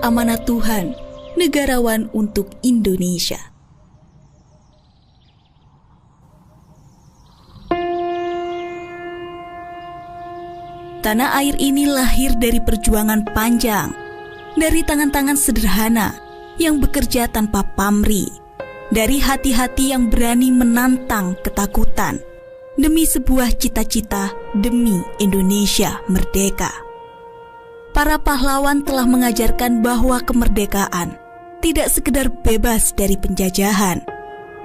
amanah Tuhan, negarawan untuk Indonesia. Tanah air ini lahir dari perjuangan panjang, dari tangan-tangan sederhana yang bekerja tanpa pamrih, dari hati-hati yang berani menantang ketakutan, demi sebuah cita-cita, demi Indonesia merdeka. Para pahlawan telah mengajarkan bahwa kemerdekaan tidak sekedar bebas dari penjajahan,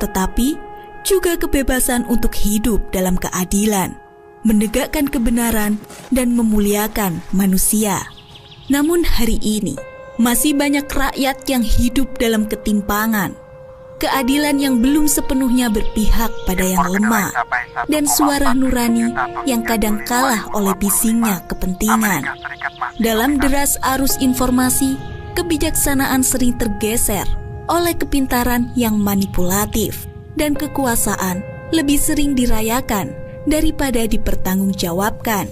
tetapi juga kebebasan untuk hidup dalam keadilan, menegakkan kebenaran, dan memuliakan manusia. Namun hari ini, masih banyak rakyat yang hidup dalam ketimpangan, keadilan yang belum sepenuhnya berpihak pada yang lemah, dan suara nurani yang kadang kalah oleh bisingnya kepentingan. Dalam deras arus informasi, kebijaksanaan sering tergeser oleh kepintaran yang manipulatif, dan kekuasaan lebih sering dirayakan daripada dipertanggungjawabkan.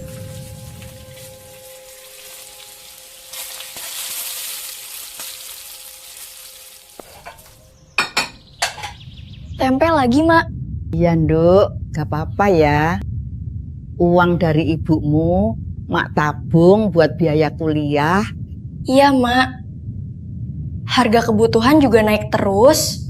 Tempe lagi, Mak. Iya, Nduk. Gak apa-apa ya. Uang dari ibumu, Mak tabung buat biaya kuliah. Iya, Mak. Harga kebutuhan juga naik terus.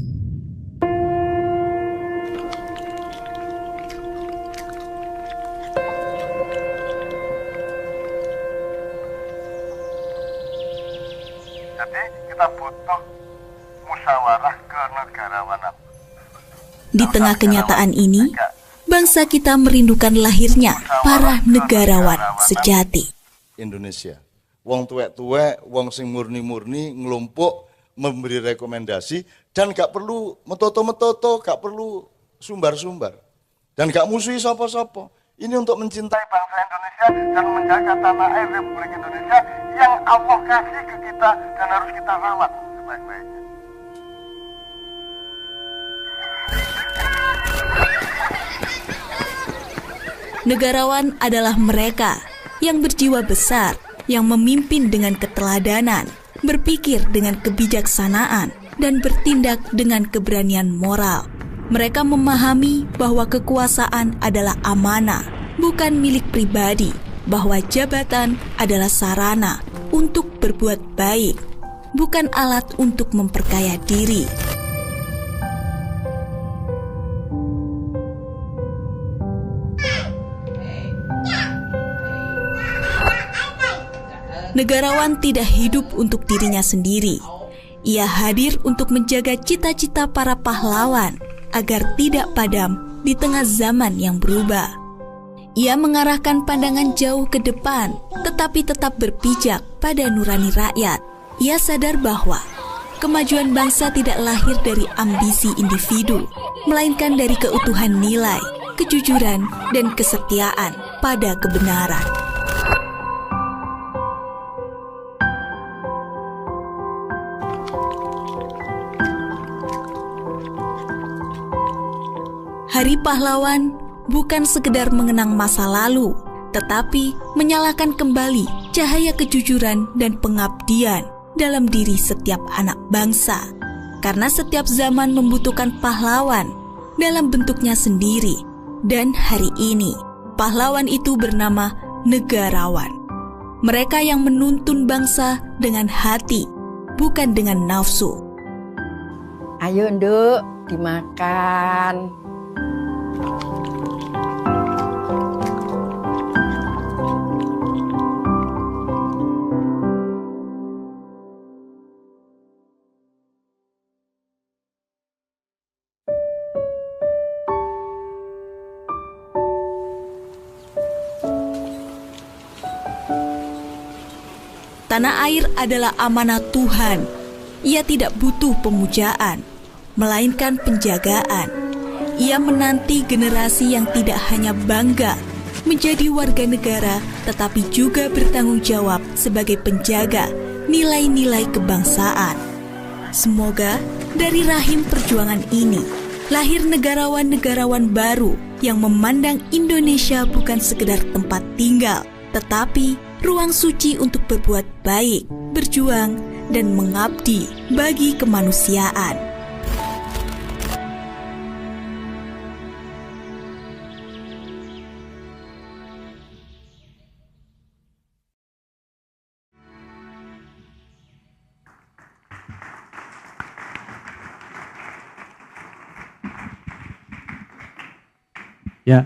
Jadi kita butuh musyawarah kenegarawanan. Di tengah kenyataan ini, bangsa kita merindukan lahirnya para negarawan sejati. Indonesia, wong tuwek-tuwek, wong sing murni-murni ngelompok memberi rekomendasi dan gak perlu metoto-metoto, gak perlu sumbar-sumbar, dan gak musuhi sapa-sapa. Ini untuk mencintai bangsa Indonesia dan menjaga tanah air Republik Indonesia yang Allah kasih ke kita dan harus kita rawat sebaik-baiknya. Negarawan adalah mereka yang berjiwa besar, yang memimpin dengan keteladanan, berpikir dengan kebijaksanaan, dan bertindak dengan keberanian moral. Mereka memahami bahwa kekuasaan adalah amanah, bukan milik pribadi, bahwa jabatan adalah sarana untuk berbuat baik, bukan alat untuk memperkaya diri. Negarawan tidak hidup untuk dirinya sendiri. Ia hadir untuk menjaga cita-cita para pahlawan agar tidak padam di tengah zaman yang berubah. Ia mengarahkan pandangan jauh ke depan, tetapi tetap berpijak pada nurani rakyat. Ia sadar bahwa kemajuan bangsa tidak lahir dari ambisi individu, melainkan dari keutuhan nilai, kejujuran, dan kesetiaan pada kebenaran. Hari Pahlawan bukan sekedar mengenang masa lalu, tetapi menyalakan kembali cahaya kejujuran dan pengabdian dalam diri setiap anak bangsa. Karena setiap zaman membutuhkan pahlawan dalam bentuknya sendiri. Dan hari ini, pahlawan itu bernama negarawan. Mereka yang menuntun bangsa dengan hati, bukan dengan nafsu. Ayo, Nduk, dimakan. Tanah air adalah amanah Tuhan. Ia tidak butuh pemujaan, melainkan penjagaan. Ia menanti generasi yang tidak hanya bangga menjadi warga negara, tetapi juga bertanggung jawab sebagai penjaga nilai-nilai kebangsaan. Semoga dari rahim perjuangan ini lahir negarawan-negarawan baru yang memandang Indonesia bukan sekedar tempat tinggal, tetapi ruang suci untuk berbuat baik, berjuang, dan mengabdi bagi kemanusiaan. Ya,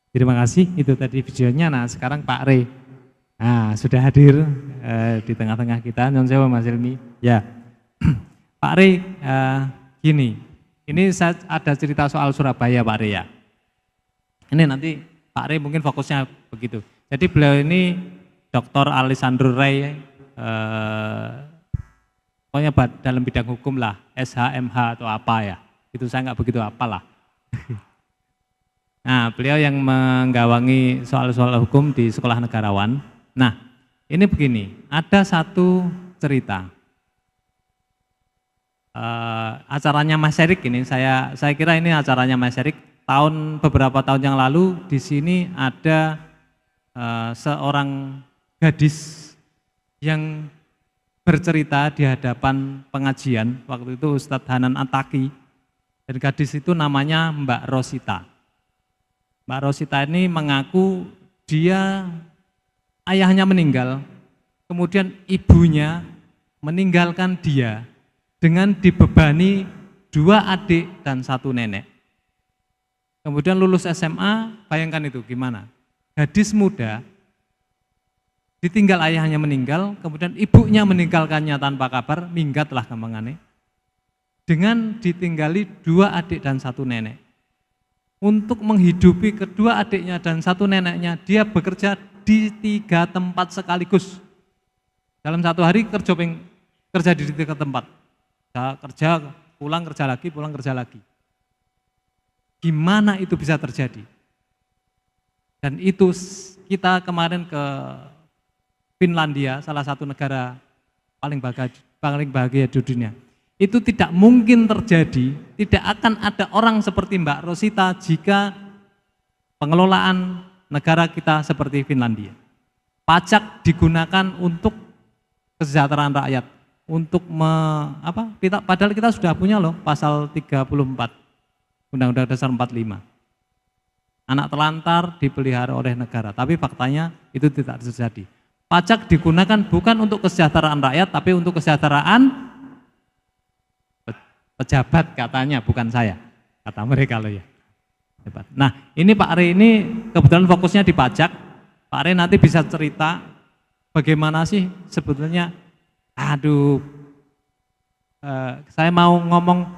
terima kasih. Itu tadi videonya. Nah, sekarang Pak Re. Nah, sudah hadir di tengah-tengah kita. Nyon sewu Mas Ilmi. Ya, Pak Re, gini. Ini saya ada cerita soal Surabaya, Pak Re ya. Ini nanti Pak Re mungkin fokusnya begitu. Jadi beliau ini Dr. Alessandro Ray, pokoknya dalam bidang hukum lah, SHMH atau apa ya. Itu saya nggak begitu apalah. Nah, beliau yang menggawangi soal-soal hukum di Sekolah Negarawan. Nah, ini begini, ada satu cerita. Acaranya Mas Erik ini, saya kira ini acaranya Mas Erik. Beberapa tahun yang lalu di sini ada seorang gadis yang bercerita di hadapan pengajian. Waktu itu Ustadz Hanan Ataki. Dan gadis itu namanya Mbak Rosita. Mbak Rosita ini mengaku dia ayahnya meninggal, kemudian ibunya meninggalkan dia dengan dibebani 2 adik dan 1 nenek. Kemudian lulus SMA, bayangkan itu gimana? Gadis muda, ditinggal ayahnya meninggal, kemudian ibunya meninggalkannya tanpa kabar, minggatlah gampangannya. Dengan ditinggali 2 adik dan 1 nenek. Untuk menghidupi kedua adiknya dan 1 neneknya, dia bekerja di 3 tempat sekaligus. Dalam 1 hari kerja di 3 tempat. Kerja, pulang kerja lagi, pulang kerja lagi. Gimana itu bisa terjadi? Dan itu kita kemarin ke Finlandia, salah satu negara paling bahagia di dunia. Itu tidak mungkin terjadi, tidak akan ada orang seperti Mbak Rosita jika pengelolaan negara kita seperti Finlandia. Pajak digunakan untuk kesejahteraan rakyat, untuk padahal kita sudah punya loh pasal 34 Undang-Undang Dasar 45. Anak telantar dipelihara oleh negara, tapi faktanya itu tidak terjadi. Pajak digunakan bukan untuk kesejahteraan rakyat, tapi untuk kesejahteraan pejabat katanya, bukan saya, kata mereka loh ya. Nah, ini Pak Re ini kebetulan fokusnya di pajak. Pak Re nanti bisa cerita bagaimana sih sebetulnya, saya mau ngomong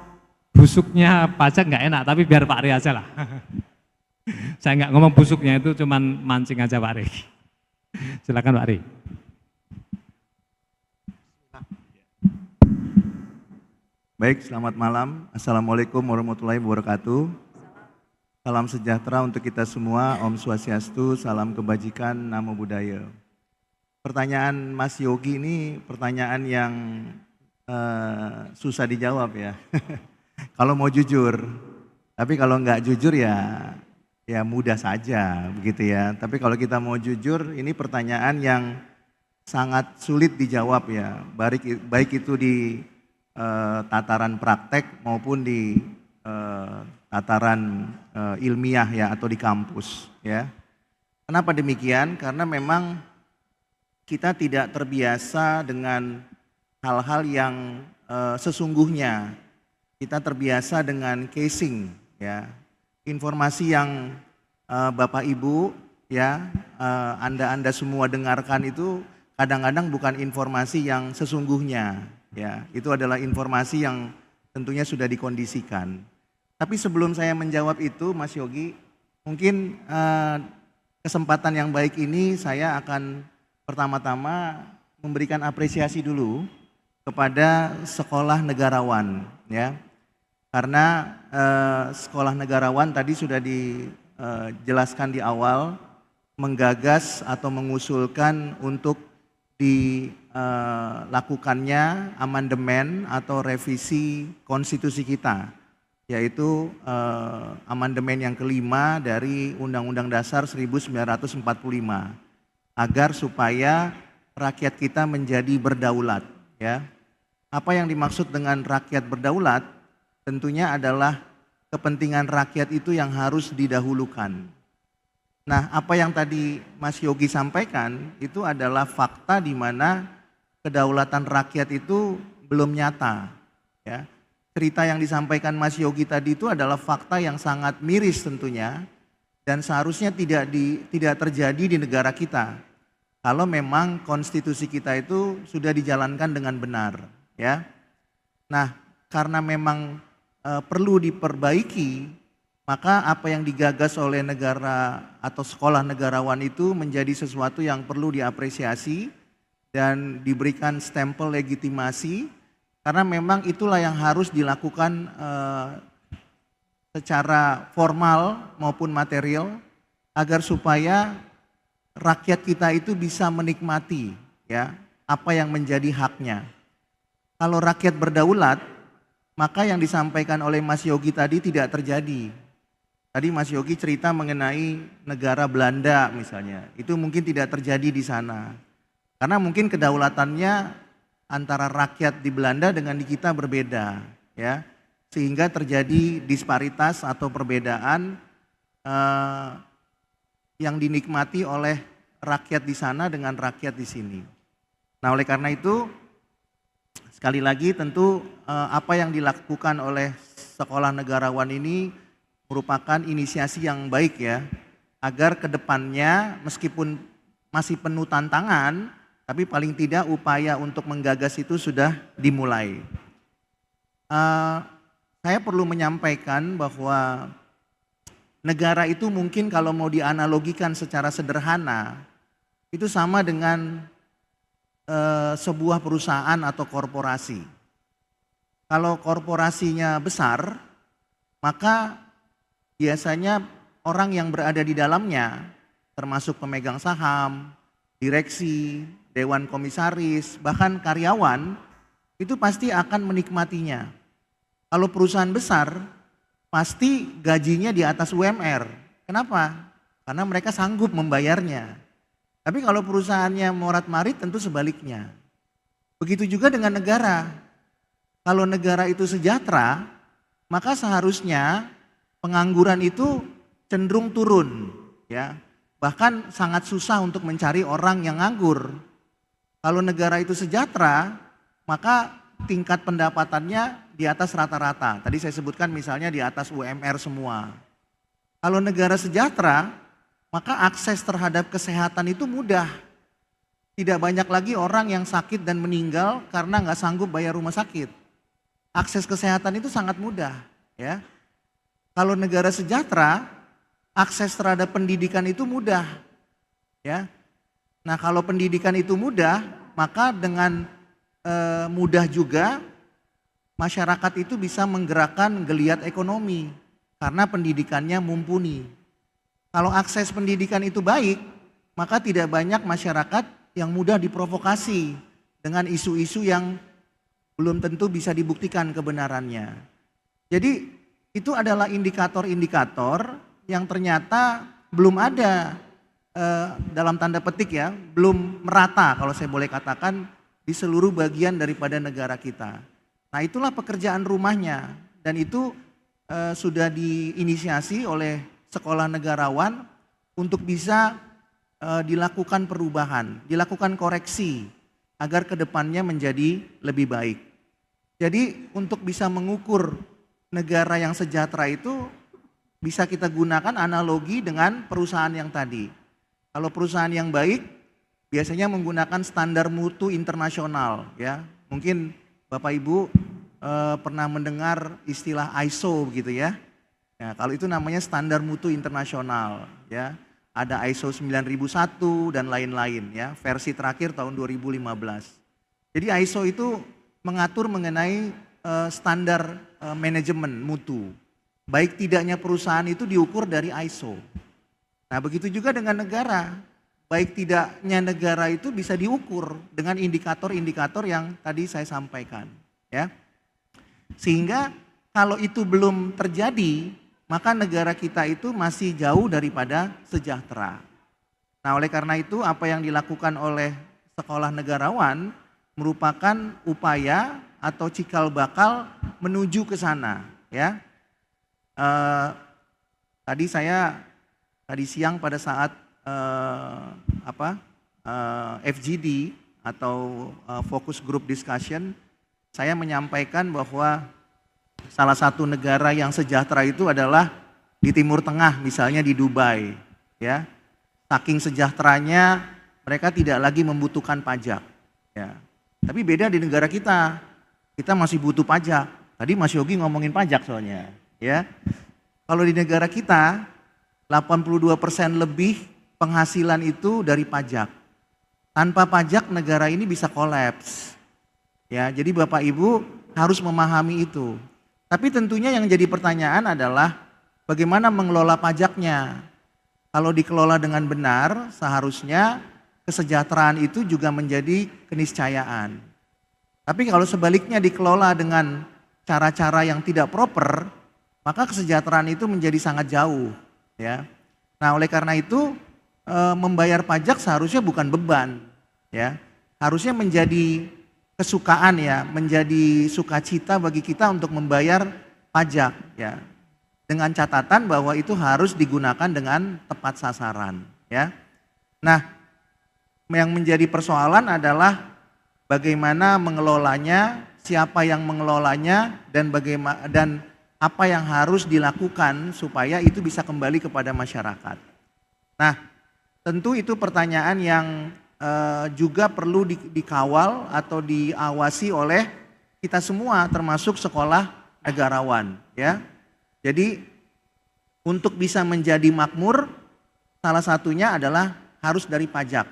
busuknya pajak nggak enak, tapi biar Pak Re aja lah. Saya nggak ngomong busuknya, itu cuman mancing aja Pak Re. Silakan Pak Re. Baik, selamat malam. Assalamualaikum warahmatullahi wabarakatuh. Salam sejahtera untuk kita semua. Om Swastiastu, salam kebajikan, namo buddhaya. Pertanyaan Mas Yogi ini pertanyaan yang susah dijawab ya. Kalau mau jujur, tapi kalau nggak jujur ya mudah saja begitu ya. Tapi kalau kita mau jujur, ini pertanyaan yang sangat sulit dijawab ya. Baik itu di tataran praktek maupun di tataran ilmiah ya atau di kampus ya. Kenapa demikian? Karena memang kita tidak terbiasa dengan hal-hal yang sesungguhnya. Kita terbiasa dengan casing ya. Informasi yang Bapak Ibu ya, Anda semua dengarkan itu kadang-kadang bukan informasi yang sesungguhnya. Ya, itu adalah informasi yang tentunya sudah dikondisikan. Tapi sebelum saya menjawab itu, Mas Yogi, mungkin kesempatan yang baik ini saya akan pertama-tama memberikan apresiasi dulu kepada Sekolah Negarawan, ya, karena Sekolah Negarawan tadi sudah dijelaskan di awal menggagas atau mengusulkan untuk dilakukannya amandemen atau revisi konstitusi kita, yaitu amandemen yang kelima dari Undang-Undang Dasar 1945, agar supaya rakyat kita menjadi berdaulat, ya. Apa yang dimaksud dengan rakyat berdaulat? Tentunya adalah kepentingan rakyat itu yang harus didahulukan. Nah, apa yang tadi Mas Yogi sampaikan itu adalah fakta di mana kedaulatan rakyat itu belum nyata, ya. Cerita yang disampaikan Mas Yogi tadi itu adalah fakta yang sangat miris tentunya dan seharusnya tidak terjadi di negara kita kalau memang konstitusi kita itu sudah dijalankan dengan benar, ya. Nah, karena memang perlu diperbaiki, maka apa yang digagas oleh negara atau sekolah negarawan itu menjadi sesuatu yang perlu diapresiasi dan diberikan stempel legitimasi, karena memang itulah yang harus dilakukan secara formal maupun material agar supaya rakyat kita itu bisa menikmati, ya, apa yang menjadi haknya. Kalau rakyat berdaulat, maka yang disampaikan oleh Mas Yogi tadi tidak terjadi. Tadi Mas Yogi cerita mengenai negara Belanda misalnya, itu mungkin tidak terjadi di sana. Karena mungkin kedaulatannya antara rakyat di Belanda dengan di kita berbeda, ya. Sehingga terjadi disparitas atau perbedaan yang dinikmati oleh rakyat di sana dengan rakyat di sini. Nah, oleh karena itu sekali lagi tentu apa yang dilakukan oleh sekolah negarawan ini merupakan inisiasi yang baik, ya, agar kedepannya meskipun masih penuh tantangan, tapi paling tidak upaya untuk menggagas itu sudah dimulai. Saya perlu menyampaikan bahwa negara itu mungkin kalau mau dianalogikan secara sederhana, itu sama dengan sebuah perusahaan atau korporasi. Kalau korporasinya besar, maka biasanya orang yang berada di dalamnya, termasuk pemegang saham, direksi, dewan komisaris, bahkan karyawan, itu pasti akan menikmatinya. Kalau perusahaan besar, pasti gajinya di atas UMR. Kenapa? Karena mereka sanggup membayarnya. Tapi kalau perusahaannya morat-marit tentu sebaliknya. Begitu juga dengan negara. Kalau negara itu sejahtera, maka seharusnya pengangguran itu cenderung turun, ya. Bahkan sangat susah untuk mencari orang yang nganggur. Kalau negara itu sejahtera, maka tingkat pendapatannya di atas rata-rata. Tadi saya sebutkan misalnya di atas UMR semua. Kalau negara sejahtera, maka akses terhadap kesehatan itu mudah. Tidak banyak lagi orang yang sakit dan meninggal karena nggak sanggup bayar rumah sakit. Akses kesehatan itu sangat mudah, ya. Kalau negara sejahtera, akses terhadap pendidikan itu mudah, ya. Nah, kalau pendidikan itu mudah, maka dengan mudah juga masyarakat itu bisa menggerakkan geliat ekonomi karena pendidikannya mumpuni. Kalau akses pendidikan itu baik, maka tidak banyak masyarakat yang mudah diprovokasi dengan isu-isu yang belum tentu bisa dibuktikan kebenarannya. Jadi itu adalah indikator-indikator yang ternyata belum ada dalam tanda petik, ya, belum merata kalau saya boleh katakan di seluruh bagian daripada negara kita. Nah, itulah pekerjaan rumahnya dan itu sudah diinisiasi oleh sekolah negarawan untuk bisa dilakukan perubahan, dilakukan koreksi agar kedepannya menjadi lebih baik. Jadi untuk bisa mengukur negara yang sejahtera itu bisa kita gunakan analogi dengan perusahaan yang tadi. Kalau perusahaan yang baik biasanya menggunakan standar mutu internasional, ya. Mungkin Bapak Ibu pernah mendengar istilah ISO begitu, ya. Ya, kalau itu namanya standar mutu internasional, ya. Ada ISO 9001 dan lain-lain, ya. Versi terakhir tahun 2015. Jadi ISO itu mengatur mengenai standar manajemen mutu. Baik tidaknya perusahaan itu diukur dari ISO. Nah, begitu juga dengan negara. Baik tidaknya negara itu bisa diukur dengan indikator-indikator yang tadi saya sampaikan, ya. Sehingga kalau itu belum terjadi, maka negara kita itu masih jauh daripada sejahtera. Nah, oleh karena itu apa yang dilakukan oleh sekolah negarawan merupakan upaya atau cikal bakal menuju ke sana, ya. Tadi siang pada saat FGD atau focus group discussion, saya menyampaikan bahwa salah satu negara yang sejahtera itu adalah di Timur Tengah, misalnya di Dubai, ya. Saking sejahteranya mereka tidak lagi membutuhkan pajak, ya. Tapi beda di negara kita masih butuh pajak. Tadi Mas Yogi ngomongin pajak soalnya, ya. Kalau di negara kita 82% lebih penghasilan itu dari pajak. Tanpa pajak negara ini bisa kolaps. Ya, jadi Bapak Ibu harus memahami itu. Tapi tentunya yang jadi pertanyaan adalah bagaimana mengelola pajaknya. Kalau dikelola dengan benar, seharusnya kesejahteraan itu juga menjadi keniscayaan. Tapi kalau sebaliknya dikelola dengan cara-cara yang tidak proper, maka kesejahteraan itu menjadi sangat jauh, ya. Nah, oleh karena itu membayar pajak seharusnya bukan beban, ya. Harusnya menjadi kesukaan, ya, menjadi sukacita bagi kita untuk membayar pajak, ya. Dengan catatan bahwa itu harus digunakan dengan tepat sasaran, ya. Nah, yang menjadi persoalan adalah bagaimana mengelolanya, siapa yang mengelolanya, dan apa yang harus dilakukan supaya itu bisa kembali kepada masyarakat. Nah, tentu itu pertanyaan yang juga perlu dikawal atau diawasi oleh kita semua, termasuk sekolah negarawan, ya. Jadi untuk bisa menjadi makmur, salah satunya adalah harus dari pajak.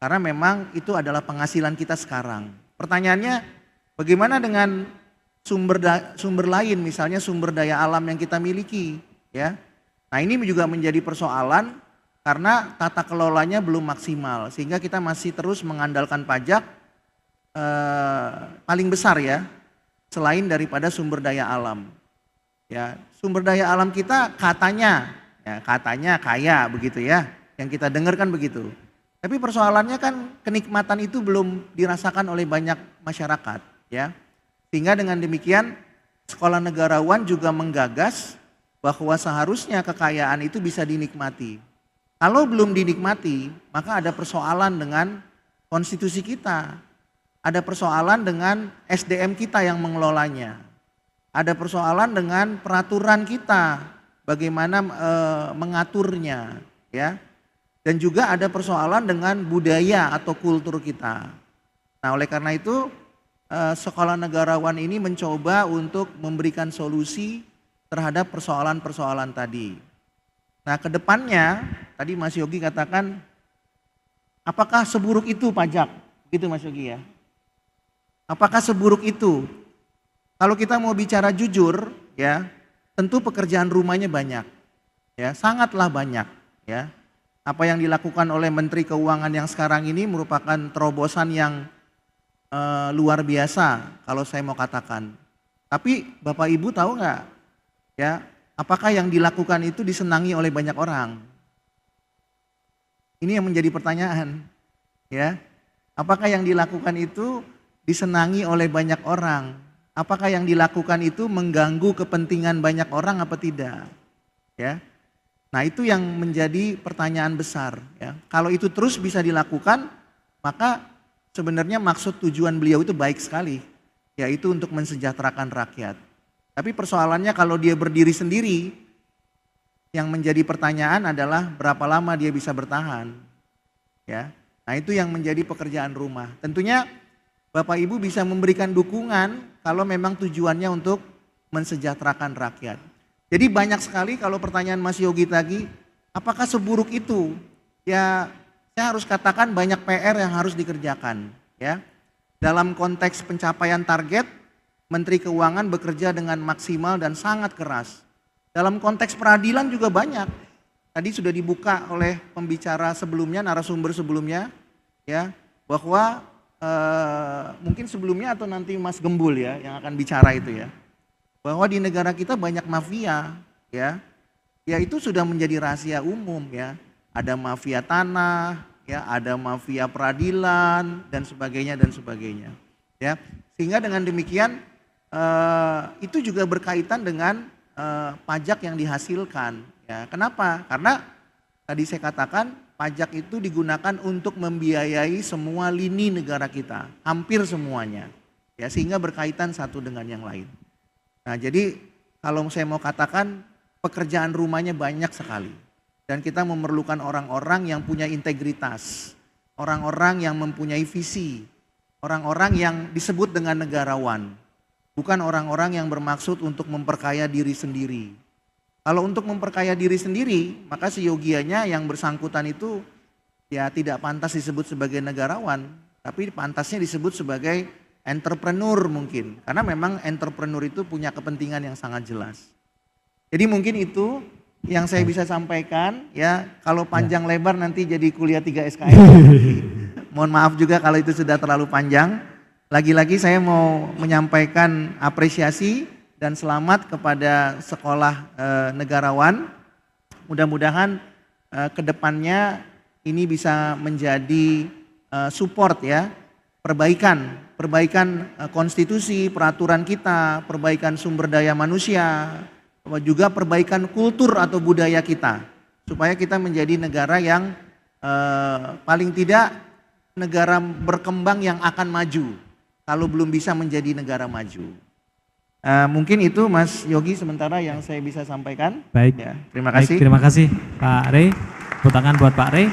Karena memang itu adalah penghasilan kita sekarang. Pertanyaannya, bagaimana dengan sumber lain, misalnya sumber daya alam yang kita miliki, ya? Nah, ini juga menjadi persoalan karena tata kelolanya belum maksimal, sehingga kita masih terus mengandalkan pajak paling besar, ya, selain daripada sumber daya alam. Ya, sumber daya alam kita katanya kaya begitu, ya, yang kita dengar kan begitu. Tapi persoalannya kan kenikmatan itu belum dirasakan oleh banyak masyarakat, ya. Sehingga dengan demikian sekolah negarawan juga menggagas bahwa seharusnya kekayaan itu bisa dinikmati. Kalau belum dinikmati, maka ada persoalan dengan konstitusi kita. Ada persoalan dengan SDM kita yang mengelolanya. Ada persoalan dengan peraturan kita, bagaimana mengaturnya, ya. Dan juga ada persoalan dengan budaya atau kultur kita. Nah, oleh karena itu sekolah negarawan ini mencoba untuk memberikan solusi terhadap persoalan-persoalan tadi. Nah, kedepannya tadi Mas Yogi katakan, apakah seburuk itu pajak? Gitu Mas Yogi, ya. Apakah seburuk itu? Kalau kita mau bicara jujur, ya, tentu pekerjaan rumahnya banyak, ya, sangatlah banyak, ya. Apa yang dilakukan oleh Menteri Keuangan yang sekarang ini merupakan terobosan yang luar biasa kalau saya mau katakan. Tapi Bapak Ibu tahu nggak, ya, apakah yang dilakukan itu disenangi oleh banyak orang? Ini yang menjadi pertanyaan, ya. Apakah yang dilakukan itu disenangi oleh banyak orang? Apakah yang dilakukan itu mengganggu kepentingan banyak orang apa tidak? Ya. Nah, itu yang menjadi pertanyaan besar, ya. Kalau itu terus bisa dilakukan, maka sebenarnya maksud tujuan beliau itu baik sekali, yaitu untuk mensejahterakan rakyat. Tapi persoalannya kalau dia berdiri sendiri, yang menjadi pertanyaan adalah berapa lama dia bisa bertahan, ya. Nah, itu yang menjadi pekerjaan rumah. Tentunya Bapak Ibu bisa memberikan dukungan kalau memang tujuannya untuk mensejahterakan rakyat. Jadi banyak sekali kalau pertanyaan Mas Yogi tadi, apakah seburuk itu? Ya, saya harus katakan banyak PR yang harus dikerjakan, ya. Dalam konteks pencapaian target, Menteri Keuangan bekerja dengan maksimal dan sangat keras. Dalam konteks peradilan juga banyak. Tadi sudah dibuka oleh pembicara sebelumnya, narasumber sebelumnya, ya, bahwa mungkin sebelumnya atau nanti Mas Gembul, ya, yang akan bicara itu, ya. Bahwa di negara kita banyak mafia, ya. Ya, itu sudah menjadi rahasia umum, ya. Ada mafia tanah, ya ada mafia peradilan dan sebagainya dan sebagainya. Ya, sehingga dengan demikian itu juga berkaitan dengan pajak yang dihasilkan. Ya, kenapa? Karena tadi saya katakan pajak itu digunakan untuk membiayai semua lini negara kita, hampir semuanya. Ya, sehingga berkaitan satu dengan yang lain. Nah, jadi kalau saya mau katakan pekerjaan rumahnya banyak sekali. Dan kita memerlukan orang-orang yang punya integritas, orang-orang yang mempunyai visi, orang-orang yang disebut dengan negarawan, bukan orang-orang yang bermaksud untuk memperkaya diri sendiri. Kalau untuk memperkaya diri sendiri, maka seyogianya yang bersangkutan itu ya tidak pantas disebut sebagai negarawan, tapi pantasnya disebut sebagai entrepreneur mungkin. Karena memang entrepreneur itu punya kepentingan yang sangat jelas. Jadi mungkin itu yang saya bisa sampaikan ya, kalau panjang lebar nanti jadi kuliah 3 SKS. Mohon maaf juga kalau itu sudah terlalu panjang. Lagi-lagi saya mau menyampaikan apresiasi dan selamat kepada sekolah negarawan. Mudah-mudahan kedepannya ini bisa menjadi support ya, perbaikan konstitusi, peraturan kita, perbaikan sumber daya manusia, juga perbaikan kultur atau budaya kita, supaya kita menjadi negara yang paling tidak negara berkembang yang akan maju, kalau belum bisa menjadi negara maju. Mungkin itu Mas Yogi sementara yang saya bisa sampaikan. Baik. Ya, terima kasih. Baik, terima kasih Pak Rey. Tepuk tangan buat Pak Rey.